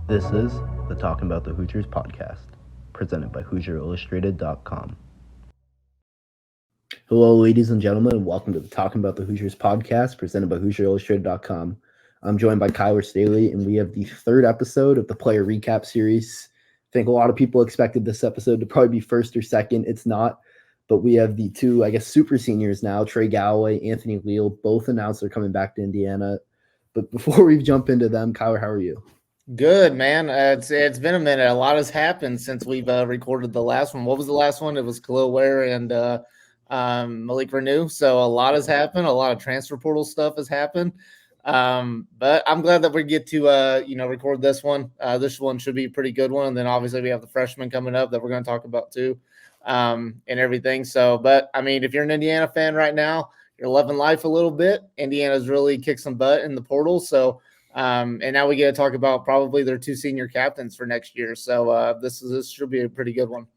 This is the Talkin Bout the Hoosiers podcast, presented by HoosierIllustrated.com. Hello, ladies and gentlemen, and welcome to the Talkin Bout the Hoosiers podcast, presented by HoosierIllustrated.com. I'm joined by Kyler Staley, and we have the third episode of the player recap series. I think a lot of people expected this episode to probably be first or second. It's not, but we have the two, super seniors now, Trey Galloway, Anthony Leal, both announced they're coming back to Indiana. But before we jump into them, Kyler, how are you? Good, man. It's been a minute. A lot has happened since we've recorded the last one. What was the last one? It was Khalil Ware and Malik Renew. So a lot has happened. A lot of transfer portal stuff has happened. But I'm glad that we get to record this one. This one should be a pretty good one. And then obviously we have the freshmen coming up that we're going to talk about too, and everything. So, but I mean, if you're an Indiana fan right now, you're loving life a little bit. Indiana's really kicked some butt in the portal. So. And now we get to talk about probably their two senior captains for next year. So this should be a pretty good one.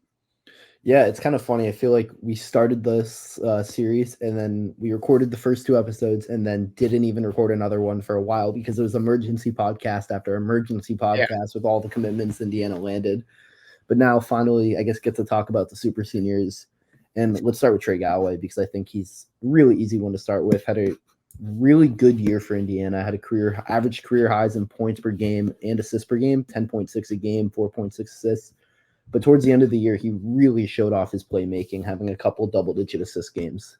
Yeah, it's kind of funny. I feel like we started this series and then we recorded the first two episodes and then didn't even record another one for a while because it was emergency podcast after emergency podcast with all the commitments Indiana landed. But now finally, I guess, get to talk about the super seniors. And let's start with Trey Galloway because I think he's a really easy one to start with. Had a really good year for Indiana. Had average career highs in points per game and assists per game, 10.6 a game, 4.6 assists. But towards the end of the year, he really showed off his playmaking, having a couple double-digit assist games.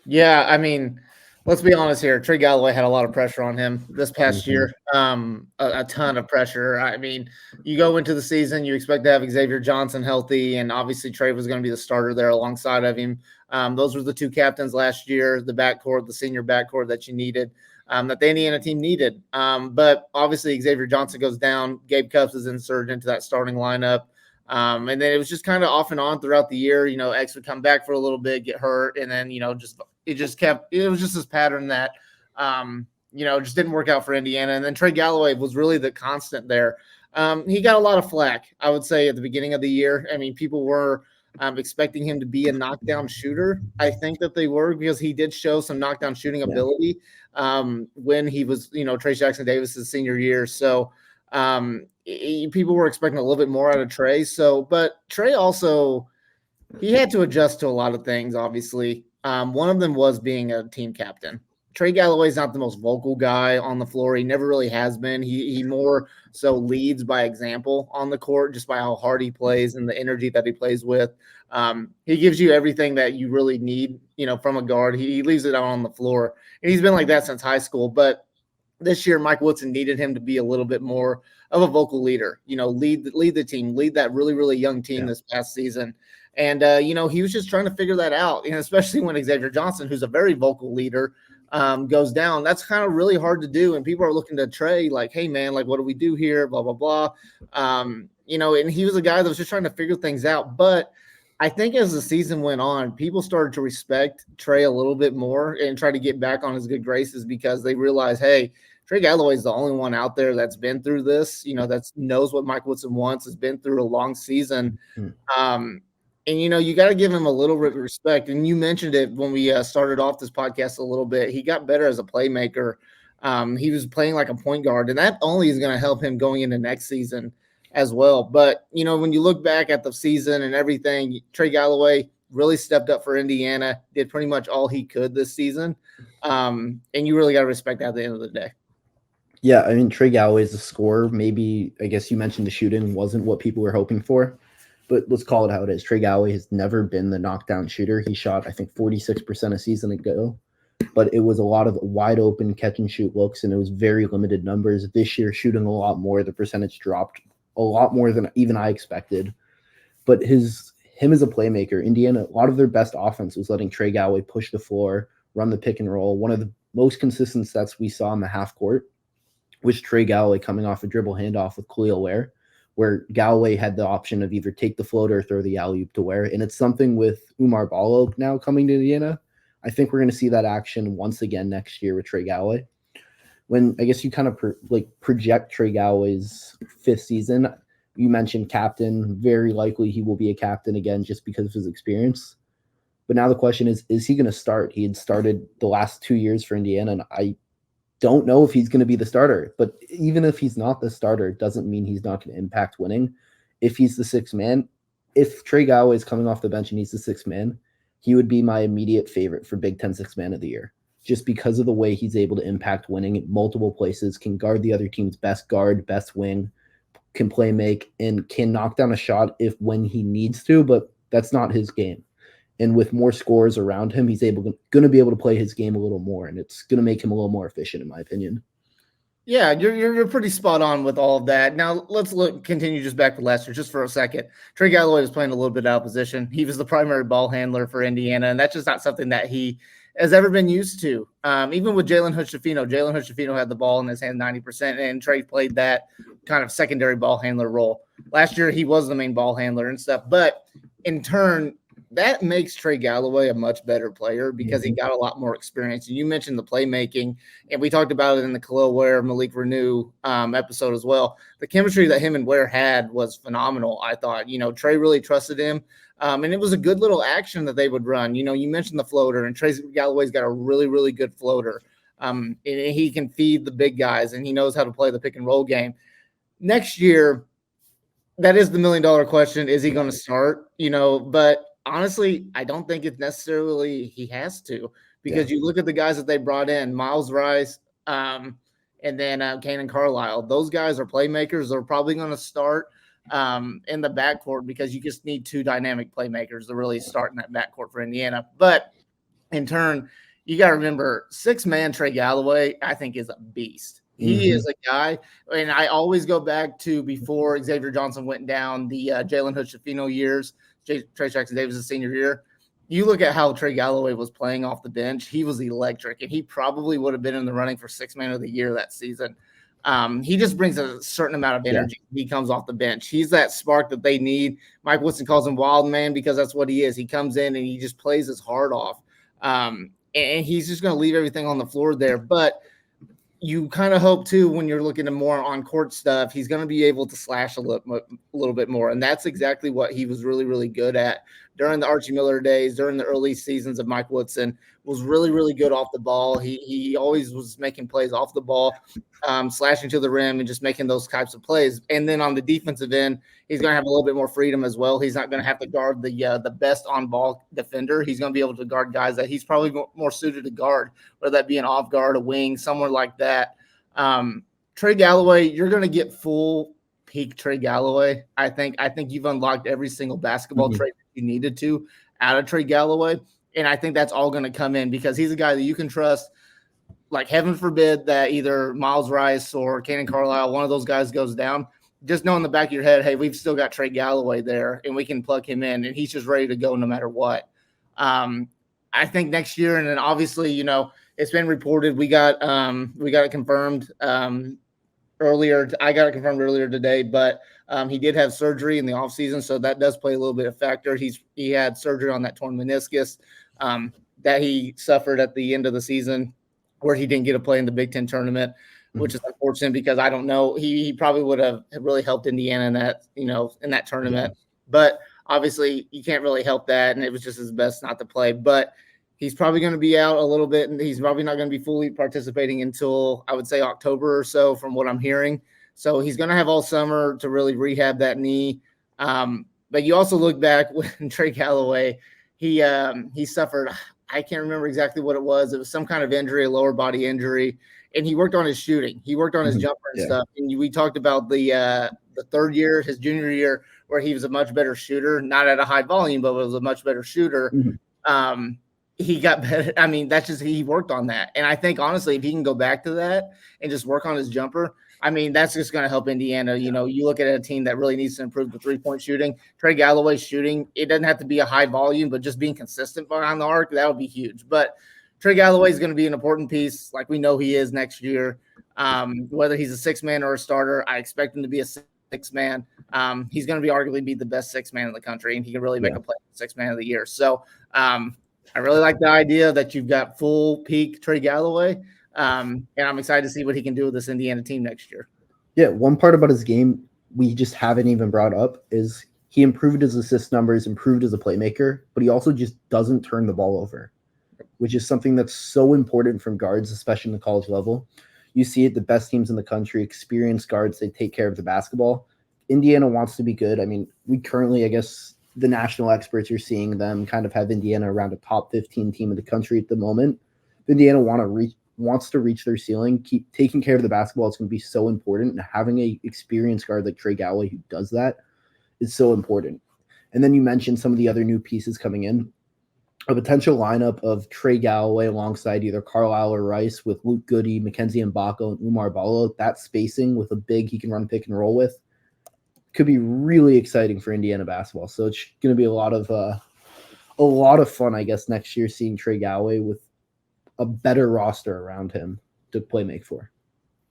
Yeah, I mean, let's be honest here. Trey Galloway had a lot of pressure on him this past year, a ton of pressure. I mean, you go into the season, you expect to have Xavier Johnson healthy, and obviously Trey was going to be the starter there alongside of him. Those were the two captains last year, the backcourt, the senior backcourt that you needed, that the Indiana team needed. But obviously Xavier Johnson goes down. Gabe Cupps is inserted into that starting lineup. And then it was just kind of off and on throughout the year. X would come back for a little bit, get hurt, and then, it was just this pattern that, just didn't work out for Indiana. And then Trey Galloway was really the constant there. He got a lot of flack, I would say, at the beginning of the year. I mean, people were expecting him to be a knockdown shooter. I think that they were because he did show some knockdown shooting ability when he was, Trace Jackson Davis's senior year. So people were expecting a little bit more out of Trey. So, but Trey also, he had to adjust to a lot of things, obviously. One of them was being a team captain. Trey Galloway is not the most vocal guy on the floor. He never really has been. He more so leads by example on the court, just by how hard he plays and the energy that he plays with. He gives you everything that you really need, from a guard. He leaves it out on the floor. And he's been like that since high school. But this year, Mike Woodson needed him to be a little bit more of a vocal leader, lead the team, lead that really, really young team this past season. And, he was just trying to figure that out, and especially when Xavier Johnson, who's a very vocal leader, goes down. That's kind of really hard to do. And people are looking to Trey like, hey, man, like, what do we do here? Blah, blah, blah. And he was a guy that was just trying to figure things out. But I think as the season went on, people started to respect Trey a little bit more and try to get back on his good graces because they realized, hey, Trey Galloway is the only one out there that's been through this, that knows what Mike Woodson wants, has been through a long season. And, you got to give him a little bit of respect. And you mentioned it when we started off this podcast a little bit. He got better as a playmaker. He was playing like a point guard, and that only is going to help him going into next season as well. But, when you look back at the season and everything, Trey Galloway really stepped up for Indiana, did pretty much all he could this season. And you really got to respect that at the end of the day. Yeah, I mean, Trey Galloway is a scorer. Maybe, I guess you mentioned the shooting wasn't what people were hoping for. But let's call it how it is. Trey Galloway has never been the knockdown shooter. He shot, I think, 46% a season ago. But it was a lot of wide open catch and shoot looks, and it was very limited numbers. This year, shooting a lot more. The percentage dropped a lot more than even I expected. But him as a playmaker, Indiana, a lot of their best offense was letting Trey Galloway push the floor, run the pick and roll. One of the most consistent sets we saw in the half court was Trey Galloway coming off a dribble handoff with Khalil Ware, where Galloway had the option of either take the floater or throw the alley-oop to Ware. And it's something with Umar Ballo now coming to Indiana. I think we're going to see that action once again next year with Trey Galloway. When I guess you kind of project Trey Galloway's fifth season, you mentioned captain. Very likely he will be a captain again just because of his experience. But now the question is he going to start? He had started the last 2 years for Indiana, and don't know if he's going to be the starter. But even if he's not the starter, it doesn't mean he's not going to impact winning. If he's the sixth man, if Trey Galloway is coming off the bench and he's the sixth man, he would be my immediate favorite for Big Ten Sixth Man of the Year, just because of the way he's able to impact winning in multiple places, can guard the other team's best guard, best wing, can play make, and can knock down a shot when he needs to, but that's not his game. And with more scores around him, he's going to be able to play his game a little more, and it's going to make him a little more efficient, in my opinion. Yeah, you're pretty spot on with all of that. Now let's continue just back to last year just for a second. Trey Galloway was playing a little bit out of position. He was the primary ball handler for Indiana, and that's just not something that he has ever been used to. Even with Jalen Hood-Schifino had the ball in his hand 90%, and Trey played that kind of secondary ball handler role. Last year, he was the main ball handler and stuff, but in turn, that makes Trey Galloway a much better player because he got a lot more experience. And you mentioned the playmaking, and we talked about it in the Khalil Ware, Malik Renew episode as well. The chemistry that him and Ware had was phenomenal, I thought. Trey really trusted him, and it was a good little action that they would run. You mentioned the floater, and Trey Galloway's got a really, really good floater. And he can feed the big guys, and he knows how to play the pick and roll game. Next year, that is the $1 million question. Is he going to start? But honestly, I don't think it's necessarily he has to, because you look at the guys that they brought in, Miles Rice, and then Kanan Carlisle. Those guys are playmakers. They're probably going to start in the backcourt because you just need two dynamic playmakers to really start in that backcourt for Indiana. But in turn, you got to remember, six-man Trey Galloway, I think, is a beast. He is a guy, and I always go back to before Xavier Johnson went down, the Jalen Hood-Schifino years, Trey Jackson Davis' senior year. You look at how Trey Galloway was playing off the bench. He was electric, and he probably would have been in the running for sixth man of the year that season. He just brings a certain amount of energy. He comes off the bench. He's that spark that they need. Mike Woodson calls him Wild Man because that's what he is. He comes in and he just plays his heart off. And he's just going to leave everything on the floor there. But you kind of hope, too, when you're looking at more on-court stuff, he's going to be able to slash a little bit more. And that's exactly what he was really, really good at during the Archie Miller days, during the early seasons of Mike Woodson. Was really, really good off the ball. He always was making plays off the ball, slashing to the rim and just making those types of plays. And then on the defensive end, he's going to have a little bit more freedom as well. He's not going to have to guard the best on-ball defender. He's going to be able to guard guys that he's probably more suited to guard, whether that be an off guard, a wing, somewhere like that. Trey Galloway, you're going to get full peak Trey Galloway. I think you've unlocked every single basketball trait that you needed to out of Trey Galloway. And I think that's all going to come in because he's a guy that you can trust. Like, heaven forbid that either Miles Rice or Kanan Carlisle, one of those guys goes down. Just know in the back of your head, hey, we've still got Trey Galloway there, and we can plug him in, and he's just ready to go no matter what. I think next year, and then obviously, it's been reported. We got it confirmed earlier. I got it confirmed earlier today, but he did have surgery in the offseason, so that does play a little bit of factor. He had surgery on that torn meniscus that he suffered at the end of the season, where he didn't get to play in the Big Ten tournament, which is unfortunate because I don't know. He probably would have really helped Indiana in that tournament. Yeah. But obviously you can't really help that, and it was just his best not to play. But he's probably going to be out a little bit, and he's probably not going to be fully participating until, I would say, October or so from what I'm hearing. So he's going to have all summer to really rehab that knee. But you also look back when Trey Galloway, he suffered, I can't remember exactly what it was. It was some kind of injury, a lower body injury, and he worked on his shooting. He worked on his jumper and stuff. And we talked about the third year, his junior year, where he was a much better shooter, not at a high volume, but was a much better shooter. He got better. I mean, that's just, he worked on that. And I think, honestly, if he can go back to that and just work on his jumper, I mean, that's just going to help Indiana. You look at a team that really needs to improve the three-point shooting. Trey Galloway's shooting, it doesn't have to be a high volume, but just being consistent behind the arc, that would be huge. But Trey Galloway is going to be an important piece, like we know he is next year. Whether he's a six-man or a starter, I expect him to be a six-man. He's going to be arguably the best six-man in the country, and he can really make a play for six-man of the year. So I really like the idea that you've got full peak Trey Galloway. And I'm excited to see what he can do with this Indiana team next year. Yeah, one part about his game we just haven't even brought up is he improved his assist numbers, improved as a playmaker, but he also just doesn't turn the ball over, which is something that's so important from guards, especially in the college level. You see it, the best teams in the country, experienced guards, they take care of the basketball. Indiana wants to be good. I mean, we currently, I guess, the national experts are seeing them kind of have Indiana around a top 15 team in the country at the moment. If Indiana wants to reach their ceiling, keep taking care of the basketball. It's going to be so important. And having a experienced guard like Trey Galloway who does that is so important. And then you mentioned some of the other new pieces coming in. A potential lineup of Trey Galloway alongside either Carlisle or Rice with Luke Goody, Mackenzie Mbako, and Umar Ballo. That spacing with a big he can run pick and roll with could be really exciting for Indiana basketball. So it's going to be a lot of fun, I guess, next year seeing Trey Galloway with a better roster around him to play make for.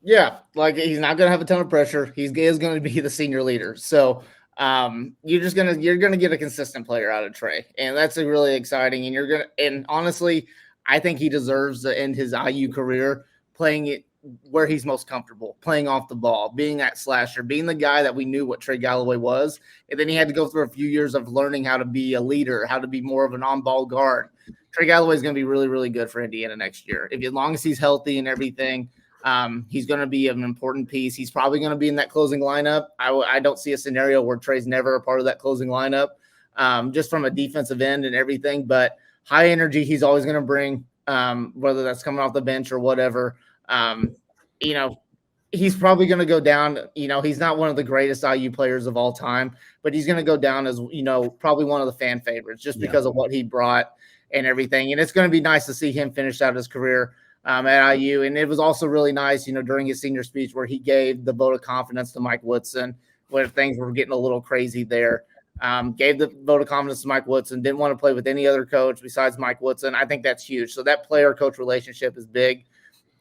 Yeah, like he's not going to have a ton of pressure. He is going to be the senior leader. So you're gonna get a consistent player out of Trey, and that's really exciting. And honestly, I think he deserves to end his IU career playing it where he's most comfortable, playing off the ball, being that slasher, being the guy that we knew what Trey Galloway was. And then he had to go through a few years of learning how to be a leader, how to be more of an on-ball guard. Trey Galloway is going to be really, really good for Indiana next year. As long as he's healthy and everything, he's going to be an important piece. He's probably going to be in that closing lineup. I don't see a scenario where Trey's never a part of that closing lineup, just from a defensive end and everything. But high energy, he's always going to bring, whether that's coming off the bench or whatever. He's probably going to go down. He's not one of the greatest IU players of all time, but he's going to go down as, probably one of the fan favorites just because of what he brought and everything. And it's going to be nice to see him finish out his career at IU. And it was also really nice, during his senior speech where he gave the vote of confidence to Mike Woodson when things were getting a little crazy there. Gave the vote of confidence to Mike Woodson, didn't want to play with any other coach besides Mike Woodson. I think that's huge. So that player-coach relationship is big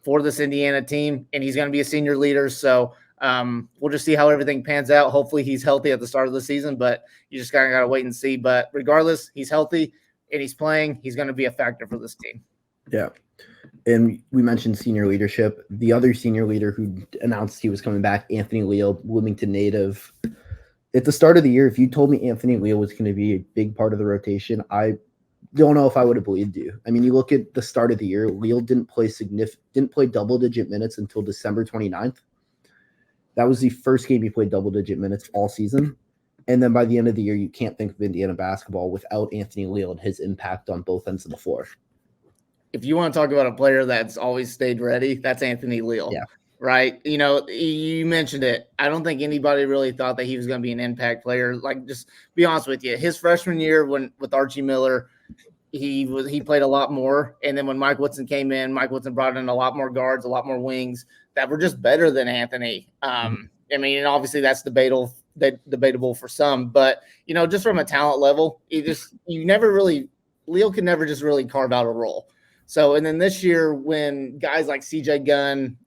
for this Indiana team, and he's going to be a senior leader. So we'll just see how everything pans out. Hopefully he's healthy at the start of the season, but you just kind of got to wait and see. But regardless, he's healthy and he's playing. He's going to be a factor for this team. Yeah. And we mentioned senior leadership. The other senior leader who announced he was coming back, Anthony Leal, Bloomington native. At the start of the year, if you told me Anthony Leal was going to be a big part of the rotation, I don't know if I would have believed you. I mean, you look at the start of the year, Leal didn't play double-digit minutes until December 29th. That was the first game he played double-digit minutes all season. And then by the end of the year, you can't think of Indiana basketball without Anthony Leal and his impact on both ends of the floor. If you want to talk about a player that's always stayed ready, that's Anthony Leal. Yeah. Right? You mentioned it. I don't think anybody really thought that he was going to be an impact player. Like, just be honest with you. His freshman year with Archie Miller, he played a lot more. And then when Mike Woodson came in, Mike Woodson brought in a lot more guards, a lot more wings that were just better than Anthony. And obviously that's debatable for some, but just from a talent level, Leal can never just really carve out a role. So, and then this year when guys like CJ Gunn,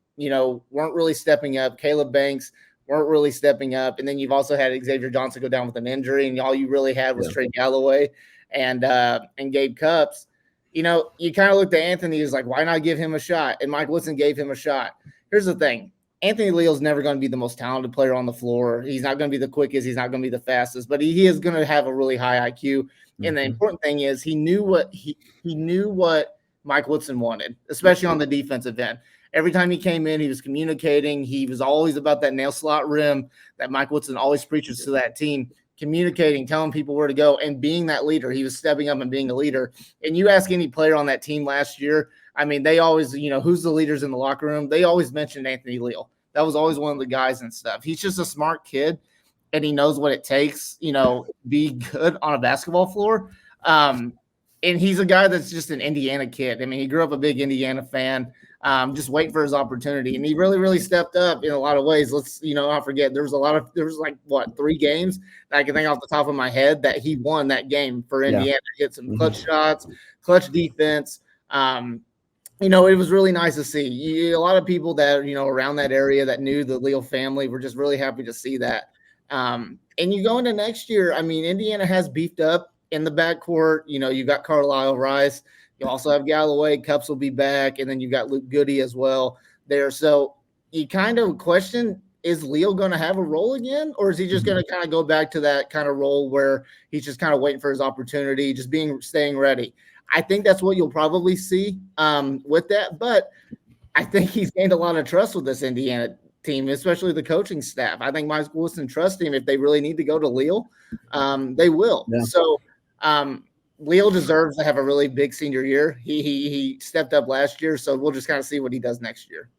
weren't really stepping up, Caleb Banks weren't really stepping up. And then you've also had Xavier Johnson go down with an injury, and all you really had was Trey Galloway and Gabe Cupps. You kind of looked at Anthony as like, why not give him a shot? And Mike Woodson gave him a shot. Here's the thing. Anthony Leal's never going to be the most talented player on the floor. He's not going to be the quickest. He's not going to be the fastest, but he is going to have a really high IQ. Mm-hmm. And the important thing is he knew what Mike Woodson wanted, especially on the defensive end. Every time he came in, he was communicating. He was always about that nail slot rim that Mike Woodson always preaches to that team, communicating, telling people where to go, and being that leader. He was stepping up and being a leader. And you ask any player on that team last year, I mean, they always, who's the leaders in the locker room? They always mentioned Anthony Leal. That was always one of the guys and stuff. He's just a smart kid, and he knows what it takes, to be good on a basketball floor. And he's a guy that's just an Indiana kid. I mean, he grew up a big Indiana fan, just waiting for his opportunity. And he really, really stepped up in a lot of ways. Let's, not forget, there was like 3 games that I can think off the top of my head that he won that game for Indiana. Yeah. Hit some clutch shots, clutch defense. It was really nice to see. A lot of people that, around that area that knew the Leal family were just really happy to see that. And you go into next year, I mean, Indiana has beefed up in the backcourt. You've got Carlisle, Rice. You also have Galloway. Cupps will be back. And then you've got Luke Goody as well there. So you kind of question, is Leal going to have a role again? Or is he just going to kind of go back to that kind of role where he's just kind of waiting for his opportunity, staying ready? I think that's what you'll probably see with that. But I think he's gained a lot of trust with this Indiana team, especially the coaching staff. I think Mike Wilson trusts him. If they really need to go to Leal, they will. Yeah. So Leal deserves to have a really big senior year. He stepped up last year, so we'll just kind of see what he does next year.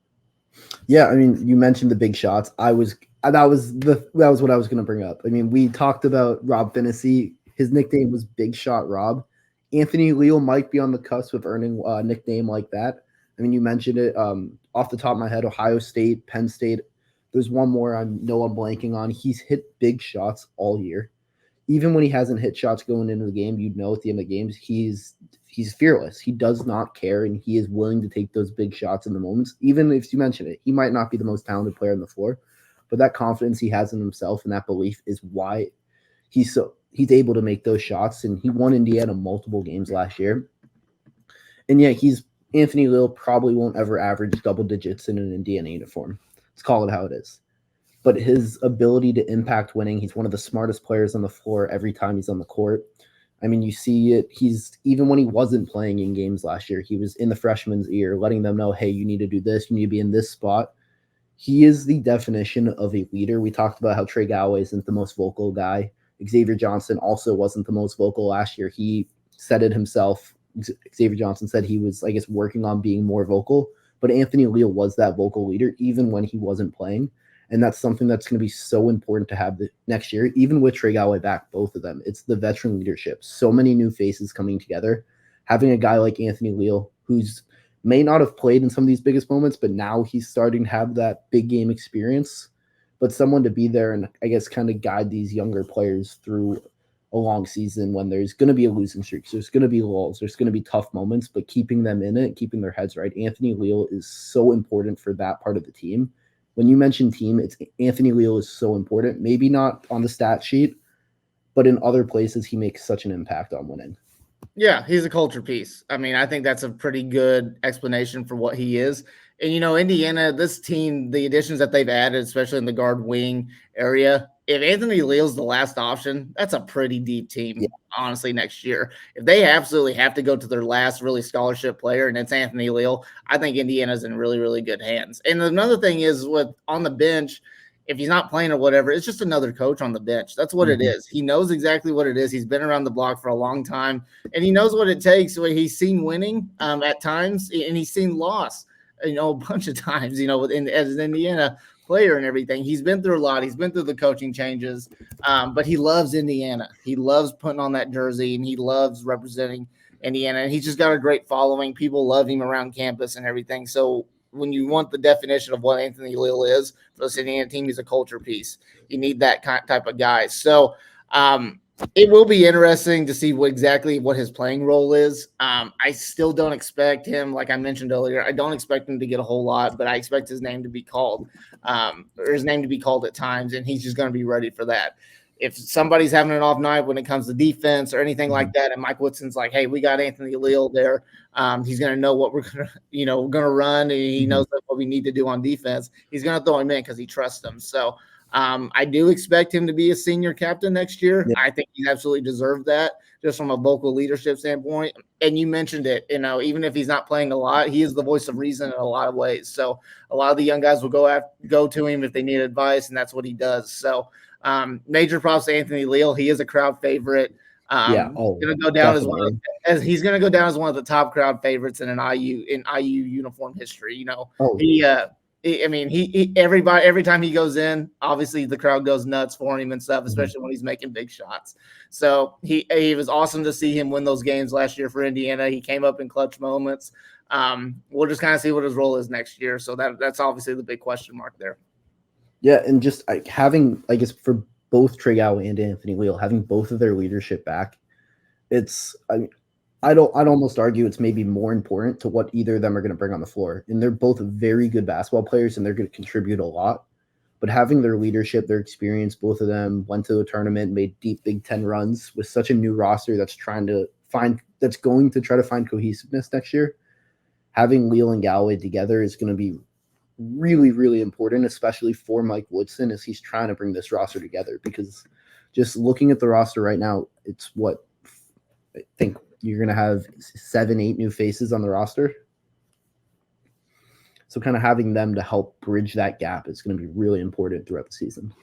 Yeah, I mean, you mentioned the big shots. That was what I was going to bring up. I mean, we talked about Rob Finney. His nickname was Big Shot Rob. Anthony Leal might be on the cusp of earning a nickname like that. I mean, you mentioned it off the top of my head, Ohio State, Penn State. There's one more I'm blanking on. He's hit big shots all year. Even when he hasn't hit shots going into the game, you'd know at the end of the games he's fearless. He does not care, and he is willing to take those big shots in the moments. Even if you mention it, he might not be the most talented player on the floor, but that confidence he has in himself and that belief is why he's able to make those shots. And he won Indiana multiple games last year. And yeah, Anthony Leal probably won't ever average double digits in an Indiana uniform. Let's call it how it is. But his ability to impact winning, he's one of the smartest players on the floor every time he's on the court. I mean, you see it. Even when he wasn't playing in games last year, he was in the freshman's ear, letting them know, hey, you need to do this. You need to be in this spot. He is the definition of a leader. We talked about how Trey Galloway isn't the most vocal guy. Xavier Johnson also wasn't the most vocal last year. He said it himself. Xavier Johnson said he was, I guess, working on being more vocal. But Anthony Leal was that vocal leader even when he wasn't playing. And that's something that's going to be so important to have next year, even with Trey Galloway back, both of them. It's the veteran leadership. So many new faces coming together. Having a guy like Anthony Leal, who's may not have played in some of these biggest moments, but now he's starting to have that big game experience. But someone to be there and, I guess, kind of guide these younger players through a long season when there's going to be a losing streak. So there's going to be lulls. There's going to be tough moments, but keeping them in it, keeping their heads right. Anthony Leal is so important for that part of the team. When you mention team, it's Anthony Leal is so important. Maybe not on the stat sheet, but in other places, he makes such an impact on winning. Yeah, he's a culture piece. I mean, I think that's a pretty good explanation for what he is. And, Indiana, this team, the additions that they've added, especially in the guard wing area, if Anthony Leal's the last option, that's a pretty deep team, honestly, next year. If they absolutely have to go to their last really scholarship player, and it's Anthony Leal, I think Indiana's in really, really good hands. And another thing is on the bench, if he's not playing or whatever, it's just another coach on the bench. That's what it is. He knows exactly what it is. He's been around the block for a long time, and he knows what it takes. He's seen winning at times, and he's seen loss, a bunch of times, as an Indiana player and everything. He's been through a lot. He's been through the coaching changes, but he loves Indiana. He loves putting on that jersey, and he loves representing Indiana. And he's just got a great following. People love him around campus and everything. So when you want the definition of what Anthony Leal is for the Indiana team, he's a culture piece. You need that type of guy. So it will be interesting to see exactly what his playing role is. I still don't expect him, like I mentioned earlier, I don't expect him to get a whole lot, but I expect his name to be called, or his name to be called at times, and he's just going to be ready for that. If somebody's having an off night when it comes to defense or anything like that, and Mike Woodson's like, hey, we got Anthony Leal there, he's going to know what we're going to run, and he knows what we need to do on defense. He's going to throw him in because he trusts him. So I do expect him to be a senior captain next year. Yeah. I think he absolutely deserved that just from a vocal leadership standpoint. And you mentioned it, even if he's not playing a lot, he is the voice of reason in a lot of ways. So a lot of the young guys will go to him if they need advice, and that's what he does. So major props to Anthony Leal. He is a crowd favorite. He's going to go down he's going to go down as one of the top crowd favorites in IU uniform history. Every time he goes in, obviously the crowd goes nuts for him and stuff, especially when he's making big shots. So he was awesome to see him win those games last year for Indiana. He came up in clutch moments. We'll just kind of see what his role is next year. So that's obviously the big question mark there. Yeah, and just having, I guess, for both Trey Galloway and Anthony Leal, having both of their leadership back, I'd almost argue it's maybe more important to what either of them are going to bring on the floor. And they're both very good basketball players, and they're going to contribute a lot. But having their leadership, their experience, both of them went to the tournament, made deep Big Ten runs with such a new roster that's going to try to find cohesiveness next year. Having Leal and Galloway together is going to be really, really important, especially for Mike Woodson as he's trying to bring this roster together. Because just looking at the roster right now, it's what I think you're going to have 7-8 new faces on the roster. So kind of having them to help bridge that gap is going to be really important throughout the season.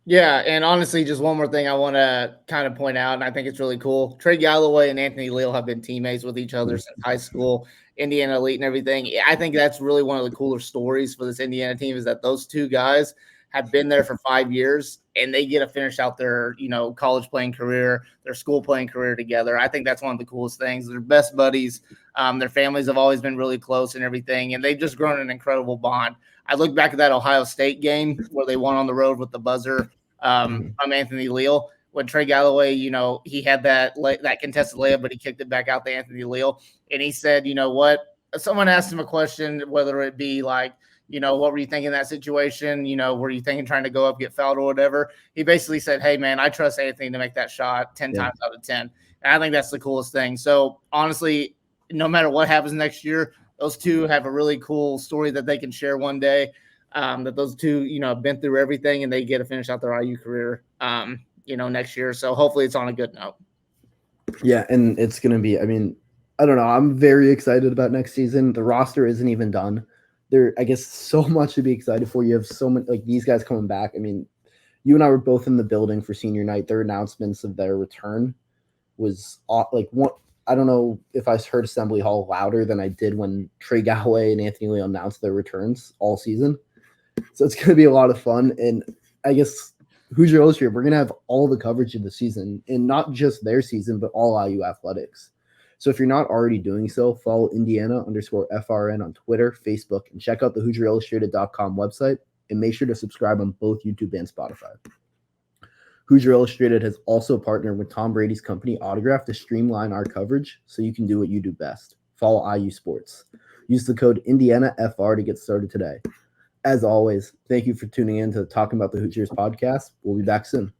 Yeah, and honestly, just one more thing I want to kind of point out, and I think it's really cool. Trey Galloway and Anthony Leal have been teammates with each other since high school, Indiana Elite and everything. I think that's really one of the cooler stories for this Indiana team is that those two guys have been there for 5 years and they get to finish out their, college playing career, their school playing career together. I think that's one of the coolest things. They're best buddies. Their families have always been really close and everything, and they've just grown an incredible bond. I look back at that Ohio State game where they won on the road with the buzzer from Anthony Leal. When Trey Galloway, he had that contested layup, but he kicked it back out to Anthony Leal. And he said, you know what? Someone asked him a question, whether it be like, what were you thinking in that situation? Were you thinking trying to go up, get fouled or whatever? He basically said, hey, man, I trust Anthony to make that shot 10 times out of 10. And I think that's the coolest thing. So honestly, no matter what happens next year, those two have a really cool story that they can share one day. That those two, have been through everything and they get to finish out their IU career, next year. So hopefully it's on a good note. Yeah, and it's going to be, I don't know. I'm very excited about next season. The roster isn't even done. I guess, so much to be excited for. You have so many, like these guys coming back. You and I were both in the building for senior night. Their announcements of their return was like one. I don't know if I heard Assembly Hall louder than I did when Trey Galloway and Anthony Leal announced their returns all season. So it's going to be a lot of fun. And I guess Hoosier Illustrated, we're going to have all the coverage of the season, and not just their season, but all IU athletics. So if you're not already doing so, follow Indiana_FRN on Twitter, Facebook, and check out the HoosierIllustrated.com website, and make sure to subscribe on both YouTube and Spotify. Hoosier Illustrated has also partnered with Tom Brady's company Autograph to streamline our coverage so you can do what you do best. Follow IU Sports. Use the code IndianaFR to get started today. As always, thank you for tuning in to the Talkin Bout the Hoosiers podcast. We'll be back soon.